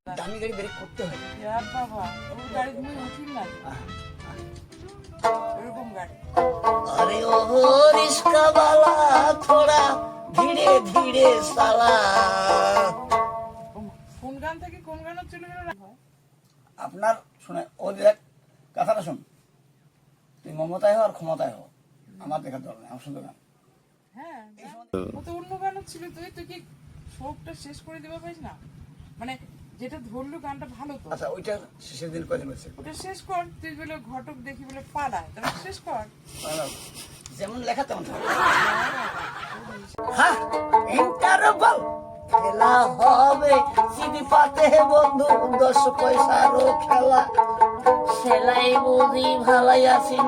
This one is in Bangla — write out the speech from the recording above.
দামি গাড়ি ব্রেক করতে হয়। বাবা ওর গাড়ি তুমি উঠিল না এরকম গাড়ি। अरे ओ रिश्का वाला थोड़ा धीरे धीरे साला। কোন গান থেকে কোন গান চলে গেল? আপনার শুনে ও দেখ কথাটা শুন, তুই মমতায় হও আর ক্ষমতায় হও, আমার দেখার দরকার নেই, আমার শুধু গান। হ্যাঁ ও তো অন্য গানও ছিল। তুই কি শোকটা শেষ করে দিবা পারিস না? মানে যেটা ধরলো গানটা ভালো তো, আচ্ছা ওইটা শেষের দিন কয়দিন হয়েছে? ওটা শেষ কর। তুই বলে ঘটক দেখি বলে পালায়, তাহলে শেষ কর। যেমন লেখা তেমন থাকে। হ্যাঁ ইন্টারভাল খেলা হবে সিডি পাতে বন্ধু 10 পয়সারও খেলা, সেলাই বুঝি ভালাই আসিন